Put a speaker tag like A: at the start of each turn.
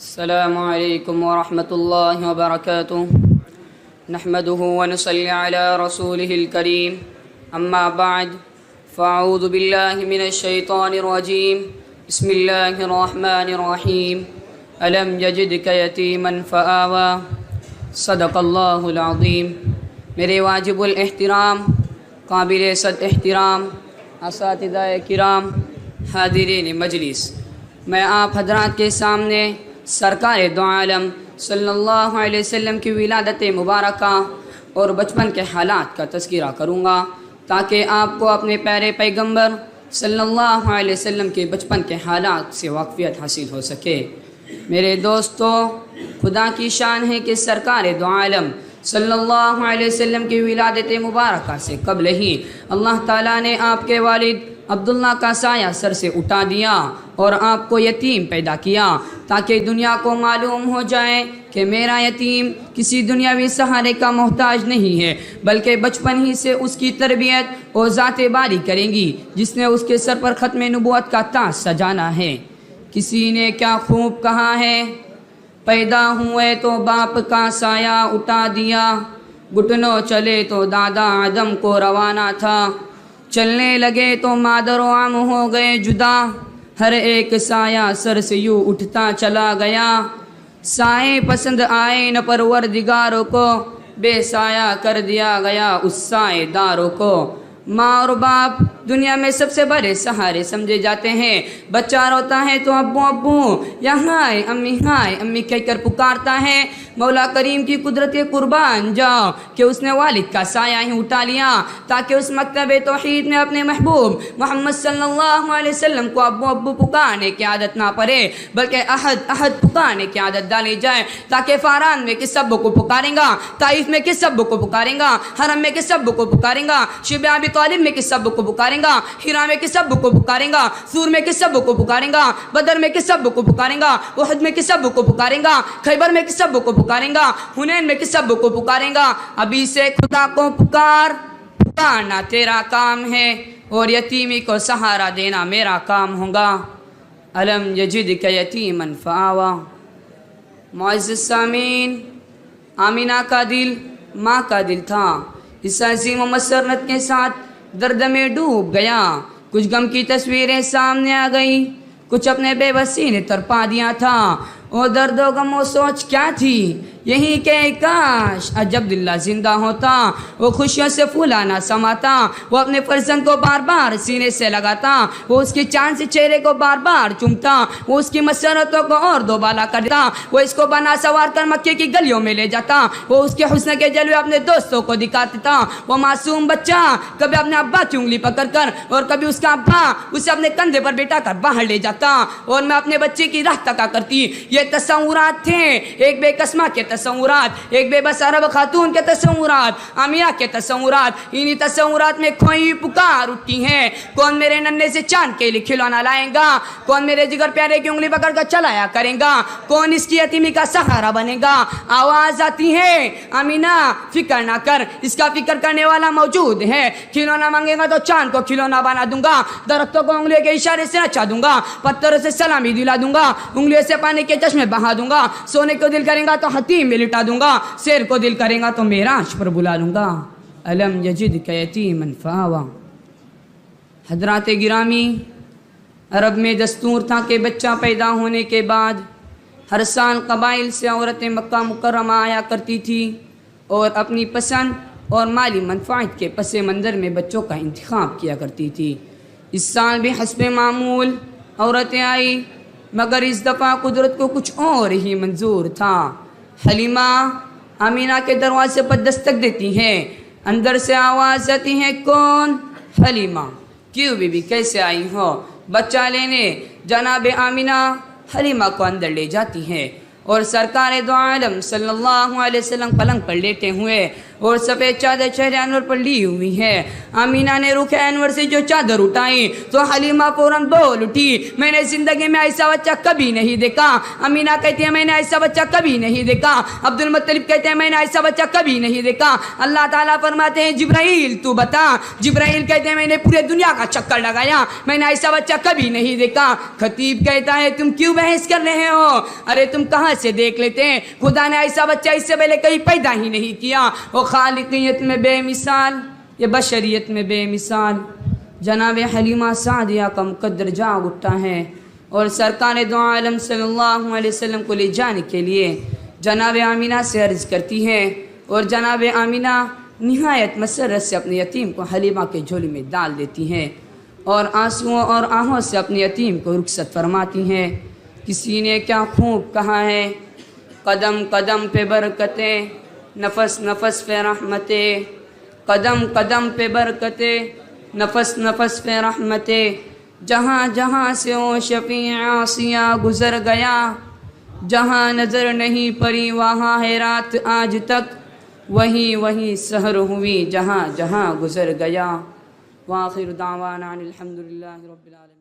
A: السلام علیکم ورحمۃ اللہ وبرکاتہ نحمده ونصلی علی رسوله الکریم اما بعد فاعوذ باللہ من الشیطان الرجیم بسم اللہ الرحمن الرحیم الم یجدک یتیما فآوی صدق اللہ العظیم۔ میرے واجب الاحترام قابل صد احترام اساتذہ کرام حاضرین مجلس، میں آپ حضرات کے سامنے سرکار دو عالم صلی اللہ علیہ وسلم کی ولادت مبارکہ اور بچپن کے حالات کا تذکرہ کروں گا تاکہ آپ کو اپنے پیارے پیغمبر صلی اللہ علیہ وسلم کے بچپن کے حالات سے واقفیت حاصل ہو سکے۔ میرے دوستو، خدا کی شان ہے کہ سرکار دو عالم صلی اللہ علیہ وسلم کی ولادت مبارکہ سے قبل ہی اللہ تعالیٰ نے آپ کے والد عبداللہ کا سایہ سر سے اٹھا دیا اور آپ کو یتیم پیدا کیا تاکہ دنیا کو معلوم ہو جائے کہ میرا یتیم کسی دنیاوی سہارے کا محتاج نہیں ہے، بلکہ بچپن ہی سے اس کی تربیت اور ذات باری کریں گی جس نے اس کے سر پر ختم نبوت کا تاج سجانا ہے۔ کسی نے کیا خوب کہا ہے، پیدا ہوئے تو باپ کا سایہ اٹھا دیا، گھٹنوں چلے تو دادا آدم کو روانہ تھا، چلنے لگے تو مادر و عم ہو گئے جدا، ہر ایک سایہ سر سے یوں اٹھتا چلا گیا، سائے پسند آئے نہ پروردگاروں کو، بے سایہ کر دیا گیا اس سائے داروں کو۔ ماں اور باپ دنیا میں سب سے بڑے سہارے سمجھے جاتے ہیں۔ بچہ روتا ہے تو ابو ابو یا ہائے امی کہہ کر پکارتا ہے۔ مولا کریم کی قدرت قربان جاؤ کہ اس نے والد کا سایہ ہی اٹھا لیا تاکہ اس مکتب توحید میں اپنے محبوب محمد صلی اللہ علیہ وسلم کو ابو ابو پکارنے کی عادت نہ پڑے، بلکہ احد احد پکارنے کی عادت ڈالی جائے تاکہ فاران میں کس ابو کو پکاریں گا، طائف میں کس ابو کو پکاریں گا، حرم میں کس ابو کو پکاریں گا، شیب ابی طالب میں کس ابو کو پکاریں گا، ہیرا میں کس ابو کو پکاریں گا، سور میں کس ابو کو پکاریں گا، بدر میں کس ابو کو پکاریں گا، احد میں کس ابو کو پکاریں گا، خیبر میں کس ابو کو پکاریں گا، حنین میں کس ابو کو پکاریں گا۔ ابھی سے خدا کو پکارنا تیرا کام ہے اور یتیمی کو سہارا دینا میرا کام ہوگا۔ الم یجدک یتیما فآوی۔ معزز سامعین، آمینہ کا دل ماں کا دل تھا، اس عظیم و مسرت کے ساتھ درد میں ڈوب گیا۔ کچھ غم کی تصویریں سامنے آ گئی، کچھ اپنے بے بسی نے تڑپا دیا تھا۔ وہ درد و غم و سوچ کیا تھی، یہی کہ کاش عجب دلہ زندہ ہوتا، وہ خوشیوں سے پھولا نہ سماتا، وہ اپنے فرزند کو بار بار سینے سے لگاتا، وہ اس کی چاند سے چہرے کو بار بار چومتا، وہ اس کی مسرتوں کو اور دوبالا کر دیتا، وہ اس کو بنا سوار کر مکے کی گلیوں میں لے جاتا، وہ اس کے حسن کے جلوے اپنے دوستوں کو دکھاتا تھا۔ وہ معصوم بچہ کبھی اپنے ابا کی انگلی پکڑ کر اور کبھی اس کا ابا اسے اپنے کندھے پر بٹھا کر باہر لے جاتا، اور میں اپنے بچے کی راہ تکا کرتی۔ یہ تصورات تھے، ایک بے قسمہ کے تصورات، ایک بے بس عرب خاتون کے تصورات، آمیہ کے تصورات۔ انہی تصورات میں کھوئی پکار اٹھتی ہے، کون میرے ننھے سے چاند کے لیے کھلونا لائے گا، کون میرے جگر پیارے کی انگلی پکڑ کر چلایا کرے گا، کون اس کی یتیمی کا سہارا بنے گا۔ آواز آتی ہے، آمینہ فکر نہ کر، اس کا فکر کرنے والا موجود ہے۔ کھلونا مانگے گا تو چاند کو کھلونا بنا دوں گا، درختوں کو انگلیوں کے اشارے سے نچا دوں گا، پتھروں سے سلامی دلا دوں گا، انگلیوں سے پانی کے چشمے بہا دوں گا، سونے کو دل کریں گا تو حتیم میں لٹا دوں گا، شیر کو دل کریں گا تو معراج پر بلا لوں گا۔ الم یجدک یتیما فآوی۔ حضرات گرامی، عرب میں دستور تھا کہ بچہ پیدا ہونے کے بعد ہر سال قبائل سے عورتیں مکہ مکرمہ آیا کرتی تھی اور اپنی پسند اور مالی منفعت کے پس منظر میں بچوں کا انتخاب کیا کرتی تھی۔ اس سال بھی حسب معمول عورتیں آئی، مگر اس دفعہ قدرت کو کچھ اور ہی منظور تھا۔ حلیمہ آمینہ کے دروازے پر دستک دیتی ہیں، اندر سے آواز آتی ہے، کون؟ حلیمہ۔ کیوں بی بی کیسے آئی ہو؟ بچہ لینے۔ جناب آمینہ حلیمہ کو اندر لے جاتی ہے اور سرکار دو عالم صلی اللہ علیہ وسلم پلنگ پر لیٹے ہوئے اور سفید چادر چہرے انور پر لی ہوئی ہے۔ آمینہ نے رخ انور سے جو چادر اٹھائی تو حلیمہ فوراً بول اٹھی، میں نے زندگی میں ایسا بچہ کبھی نہیں دیکھا۔ آمینہ کہتی ہے میں نے ایسا بچہ کبھی نہیں دیکھا۔ عبد المطلب کہتے ہیں میں نے ایسا بچہ کبھی نہیں دیکھا۔ اللہ تعالیٰ فرماتے ہیں جبرائیل تو بتا۔ جبرائیل کہتے ہیں میں نے پورے دنیا کا چکر لگایا، میں نے ایسا بچہ کبھی نہیں دیکھا۔ خطیب کہتا ہے تم کیوں بحث کر رہے ہو؟ ارے تم کہاں سے دیکھ لیتے ہیں؟ خدا نے ایسا بچہ اس سے پہلے کہیں پیدا ہی نہیں کیا۔ وہ خالقیت میں بے مثال، یہ بشریت میں بے مثال۔ جناب حلیمہ سعدیہ کا مقدر جاگ اٹھتا ہے اور سرکار دو عالم صلی اللہ علیہ وسلم کو لے جانے کے لیے جناب آمینہ سے عرض کرتی ہے، اور جناب آمینہ نہایت مسرت سے اپنے یتیم کو حلیمہ کے جھولی میں ڈال دیتی ہیں اور آنسوؤں اور آہوں سے اپنے یتیم کو رخصت فرماتی ہیں۔ کسی نے کیا خوب کہا ہے، قدم قدم پہ برکتیں، نفس نفس پہ رحمتیں، قدم قدم پہ برکتیں، نفس نفس پہ رحمتیں، جہاں جہاں سے وہ شفیع عاصیہ گزر گیا، جہاں نظر نہیں پڑی وہاں ہے رات آج تک، وہیں وہیں سحر ہوئی جہاں جہاں گزر گیا۔ وآخر دعوانا الحمدللہ رب العالمین۔